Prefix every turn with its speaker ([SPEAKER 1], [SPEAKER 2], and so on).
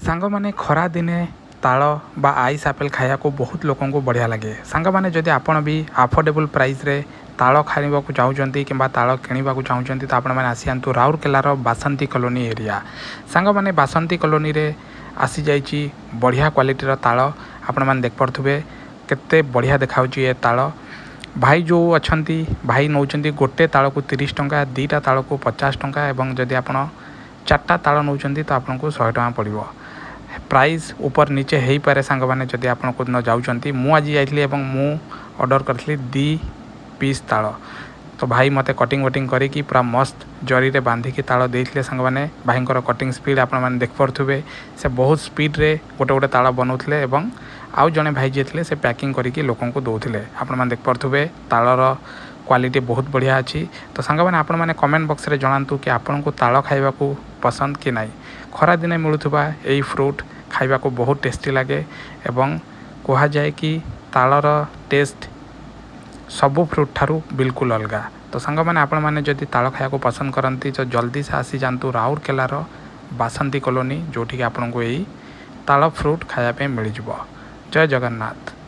[SPEAKER 1] ସାଙ୍ଗମାନେ ଖରା ଦିନେ ତାଳ ବା ଆଇସ୍ ଆପେଲ୍ ଖାଇବାକୁ ବହୁତ ଲୋକଙ୍କୁ ବଢ଼ିଆ ଲାଗେ। ସାଙ୍ଗମାନେ ଯଦି ଆପଣ ବି ଆଫୋର୍ଡେବୁଲ୍ ପ୍ରାଇସ୍ରେ ତାଳ ଖାଇବାକୁ ଚାହୁଁଛନ୍ତି କିମ୍ବା ତାଳ କିଣିବାକୁ ଚାହୁଁଛନ୍ତି ତ ଆପଣମାନେ ଆସିଯାଆନ୍ତୁ ରାଉରକେଲାର ବାସନ୍ତୀ କଲୋନୀ ଏରିଆ। ସାଙ୍ଗମାନେ ବାସନ୍ତୀ କଲୋନୀରେ ଆସିଯାଇଛି ବଢ଼ିଆ କ୍ୱାଲିଟିର ତାଳ। ଆପଣମାନେ ଦେଖିପାରୁଥିବେ କେତେ ବଢ଼ିଆ ଦେଖାହେଉଛି ଏ ତାଳ। ଭାଇ ଯେଉଁ ଅଛନ୍ତି ଭାଇ ନେଉଛନ୍ତି ଗୋଟେ ତାଳକୁ 30 ଟଙ୍କା, ଦୁଇଟା ତାଳକୁ 50 ଟଙ୍କା ଏବଂ ଯଦି ଆପଣ 4ଟା ତାଳ ନେଉଛନ୍ତି ତ ଆପଣଙ୍କୁ 100 ଟଙ୍କା ପଡ଼ିବ। ପ୍ରାଇସ୍ ଉପର ନିଚେ ହେଇପାରେ ସାଙ୍ଗମାନେ ଯଦି ଆପଣ କେଉଁଦିନ ଯାଉଛନ୍ତି। ମୁଁ ଆଜି ଯାଇଥିଲି ଏବଂ ମୁଁ ଅର୍ଡ଼ର କରିଥିଲି 2 ପିସ୍ ତାଳ। ତ ଭାଇ ମୋତେ କଟିଂ କରିକି ପୁରା ମସ୍ତ ଜରିରେ ବାନ୍ଧିକି ତାଳ ଦେଇଥିଲେ ସାଙ୍ଗମାନେ। ଭାଇଙ୍କର କଟିଂ ସ୍ପିଡ଼୍ ଆପଣମାନେ ଦେଖିପାରୁଥିବେ। ସେ ବହୁତ ସ୍ପିଡ଼ରେ ଗୋଟେ ତାଳ ବନାଉଥିଲେ ଏବଂ ଆଉ ଜଣେ ଭାଇ ଯିଏ ଥିଲେ ସେ ପ୍ୟାକିଂ କରିକି ଲୋକଙ୍କୁ ଦେଉଥିଲେ। ଆପଣମାନେ ଦେଖିପାରୁଥିବେ ତାଳର କ୍ୱାଲିଟି ବହୁତ ବଢ଼ିଆ ଅଛି। ତ ସାଙ୍ଗମାନେ ଆପଣମାନେ କମେଣ୍ଟ ବକ୍ସରେ ଜଣାନ୍ତୁ କି ଆପଣଙ୍କୁ ତାଳ ଖାଇବାକୁ ପସନ୍ଦ କି ନାହିଁ। ଖରାଦିନେ ମିଳୁଥିବା ଏଇ ଫ୍ରୁଟ୍ ଖାଇବାକୁ ବହୁତ ଟେଷ୍ଟି ଲାଗେ ଏବଂ କୁହାଯାଏ କି ତାଳର ଟେଷ୍ଟ ସବୁ ଫ୍ରୁଟ୍ ଠାରୁ ବିଲକୁଲ ଅଲଗା। ତ ସାଙ୍ଗମାନେ ଆପଣମାନେ ଯଦି ତାଳ ଖାଇବାକୁ ପସନ୍ଦ କରନ୍ତି ତ ଜଲ୍ଦି ସେ ଆସିଯାଆନ୍ତୁ ରାଉରକେଲାର ବାସନ୍ତୀ କଲୋନୀ, ଯେଉଁଠିକି ଆପଣଙ୍କୁ ଏଇ ତାଳ ଫ୍ରୁଟ୍ ଖାଇବା ପାଇଁ ମିଳିଯିବ। ଜୟ ଜଗନ୍ନାଥ।